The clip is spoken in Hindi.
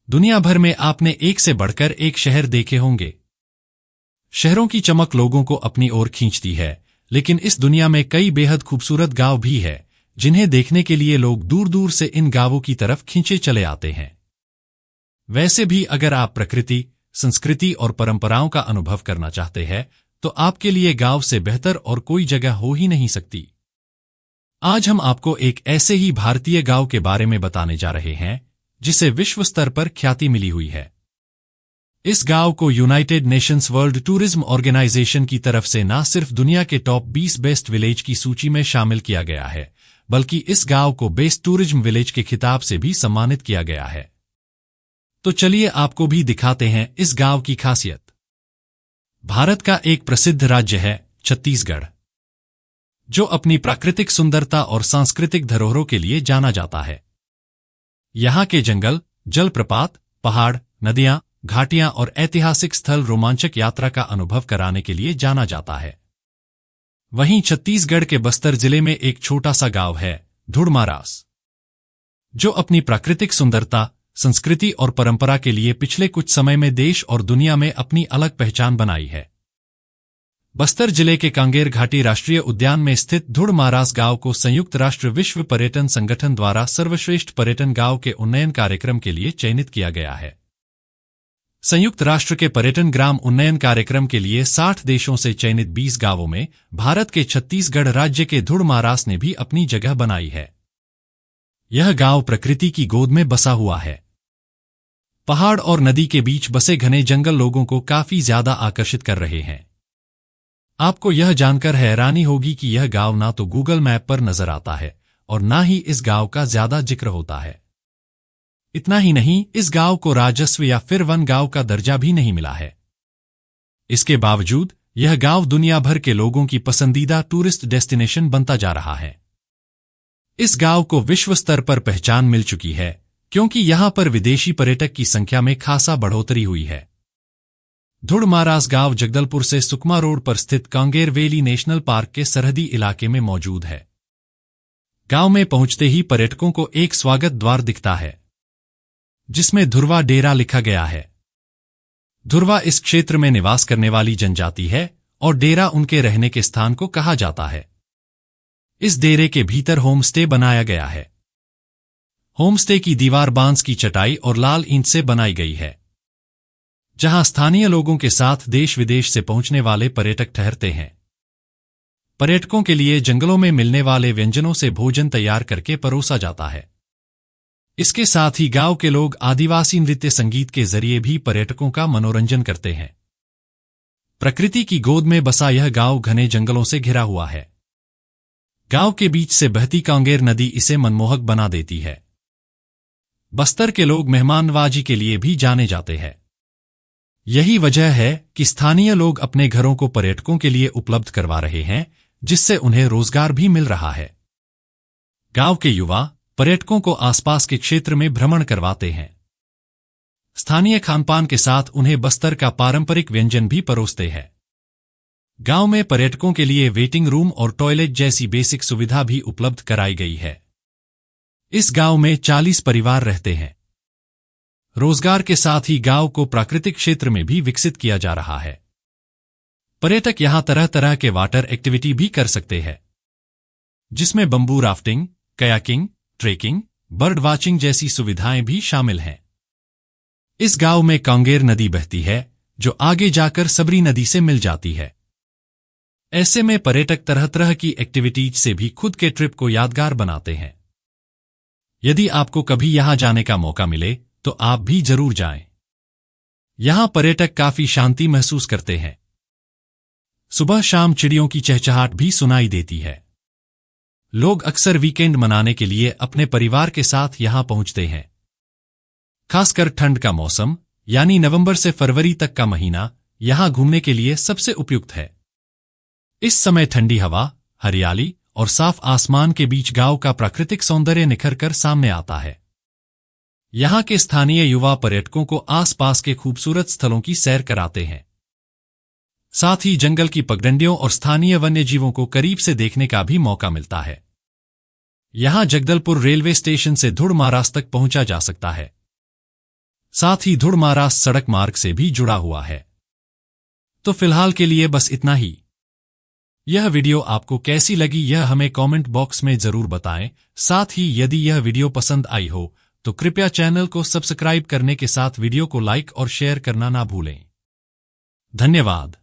दुनिया भर में आपने एक से बढ़कर एक शहर देखे होंगे। शहरों की चमक लोगों को अपनी ओर खींचती है, लेकिन इस दुनिया में कई बेहद खूबसूरत गांव भी है जिन्हें देखने के लिए लोग दूर दूर से इन गांवों की तरफ खींचे चले आते हैं। वैसे भी अगर आप प्रकृति, संस्कृति और परंपराओं का अनुभव करना चाहते हैं तो आपके लिए गांव से बेहतर और कोई जगह हो ही नहीं सकती। आज हम आपको एक ऐसे ही भारतीय गांव के बारे में बताने जा रहे हैं जिसे विश्व स्तर पर ख्याति मिली हुई है। इस गांव को United Nations World Tourism Organization की तरफ से न सिर्फ दुनिया के टॉप 20 बेस्ट विलेज की सूची में शामिल किया गया है, बल्कि इस गांव को बेस्ट टूरिज्म विलेज के खिताब से भी सम्मानित किया गया है। तो चलिए आपको भी दिखाते हैं इस गांव की खासियत। भारत का एक प्रसिद्ध राज्य है छत्तीसगढ़, जो अपनी प्राकृतिक सुंदरता और सांस्कृतिक धरोहरों के लिए जाना जाता है। यहाँ के जंगल, जलप्रपात, पहाड़, नदियां, घाटियां और ऐतिहासिक स्थल रोमांचक यात्रा का अनुभव कराने के लिए जाना जाता है। वहीं छत्तीसगढ़ के बस्तर जिले में एक छोटा सा गांव है धुड़मारास, जो अपनी प्राकृतिक सुंदरता, संस्कृति और परंपरा के लिए पिछले कुछ समय में देश और दुनिया में अपनी अलग पहचान बनाई है। बस्तर जिले के कांगेर घाटी राष्ट्रीय उद्यान में स्थित धुड़मारास गांव को संयुक्त राष्ट्र विश्व पर्यटन संगठन द्वारा सर्वश्रेष्ठ पर्यटन गांव के उन्नयन कार्यक्रम के लिए चयनित किया गया है। संयुक्त राष्ट्र के पर्यटन ग्राम उन्नयन कार्यक्रम के लिए 60 देशों से चयनित 20 गांवों में भारत के छत्तीसगढ़ राज्य के धुड़मारास ने भी अपनी जगह बनाई है। यह गांव प्रकृति की गोद में बसा हुआ है। पहाड़ और नदी के बीच बसे घने जंगल लोगों को काफी ज्यादा आकर्षित कर रहे हैं। आपको यह जानकर हैरानी होगी कि यह गांव ना तो गूगल मैप पर नजर आता है और ना ही इस गांव का ज्यादा जिक्र होता है। इतना ही नहीं, इस गांव को राजस्व या फिर वन गांव का दर्जा भी नहीं मिला है। इसके बावजूद यह गांव दुनिया भर के लोगों की पसंदीदा टूरिस्ट डेस्टिनेशन बनता जा रहा है। इस गांव को विश्व स्तर पर पहचान मिल चुकी है क्योंकि यहां पर विदेशी पर्यटक की संख्या में खासा बढ़ोतरी हुई है। धुड़मारास गांव जगदलपुर से सुकमा रोड पर स्थित कांगेर वैली नेशनल पार्क के सरहदी इलाके में मौजूद है। गांव में पहुंचते ही पर्यटकों को एक स्वागत द्वार दिखता है जिसमें धुरवा डेरा लिखा गया है। धुरवा इस क्षेत्र में निवास करने वाली जनजाति है और डेरा उनके रहने के स्थान को कहा जाता है। इस डेरे के भीतर होम स्टे बनाया गया है। होम स्टे की दीवार बांस की चटाई और लाल ईंट से बनाई गई है, जहां स्थानीय लोगों के साथ देश विदेश से पहुंचने वाले पर्यटक ठहरते हैं। पर्यटकों के लिए जंगलों में मिलने वाले व्यंजनों से भोजन तैयार करके परोसा जाता है। इसके साथ ही गांव के लोग आदिवासी नृत्य संगीत के जरिए भी पर्यटकों का मनोरंजन करते हैं। प्रकृति की गोद में बसा यह गांव घने जंगलों से घिरा हुआ है। गांव के बीच से बहती कांगेर नदी इसे मनमोहक बना देती है। बस्तर के लोग मेहमाननवाजी के लिए भी जाने जाते हैं। यही वजह है कि स्थानीय लोग अपने घरों को पर्यटकों के लिए उपलब्ध करवा रहे हैं, जिससे उन्हें रोजगार भी मिल रहा है। गांव के युवा पर्यटकों को आसपास के क्षेत्र में भ्रमण करवाते हैं। स्थानीय खानपान के साथ उन्हें बस्तर का पारंपरिक व्यंजन भी परोसते हैं। गांव में पर्यटकों के लिए वेटिंग रूम और टॉयलेट जैसी बेसिक सुविधा भी उपलब्ध कराई गई है। इस गांव में 40 परिवार रहते हैं। रोजगार के साथ ही गांव को प्राकृतिक क्षेत्र में भी विकसित किया जा रहा है। पर्यटक यहां तरह तरह के वाटर एक्टिविटी भी कर सकते हैं, जिसमें bamboo rafting, kayaking, trekking, bird watching जैसी सुविधाएं भी शामिल हैं। इस गांव में कांगेर नदी बहती है, जो आगे जाकर सबरी नदी से मिल जाती है। ऐसे में पर्यटक तरह तरह की एक्टिविटीज से भी खुद के ट्रिप को यादगार बनाते हैं। यदि आपको कभी यहां जाने का मौका मिले तो आप भी जरूर जाएं। यहां पर्यटक काफी शांति महसूस करते हैं। सुबह शाम चिड़ियों की चहचहाट भी सुनाई देती है। लोग अक्सर वीकेंड मनाने के लिए अपने परिवार के साथ यहां पहुंचते हैं। खासकर ठंड का मौसम यानी नवंबर से फरवरी तक का महीना यहां घूमने के लिए सबसे उपयुक्त है। इस समय ठंडी हवा, हरियाली और साफ आसमान के बीच गांव का प्राकृतिक सौंदर्य निखर कर सामने आता है। यहां के स्थानीय युवा पर्यटकों को आसपास के खूबसूरत स्थलों की सैर कराते हैं। साथ ही जंगल की पगडंडियों और स्थानीय वन्यजीवों को करीब से देखने का भी मौका मिलता है। यहां जगदलपुर रेलवे स्टेशन से धुड़मारास तक पहुंचा जा सकता है। साथ ही धुड़ महाराष्ट्र सड़क मार्ग से भी जुड़ा हुआ है। तो फिलहाल के लिए बस इतना ही। यह वीडियो आपको कैसी लगी यह हमें कमेंट बॉक्स में जरूर बताएं। साथ ही यदि यह वीडियो पसंद आई हो तो कृपया चैनल को सब्सक्राइब करने के साथ वीडियो को लाइक और शेयर करना ना भूलें। धन्यवाद।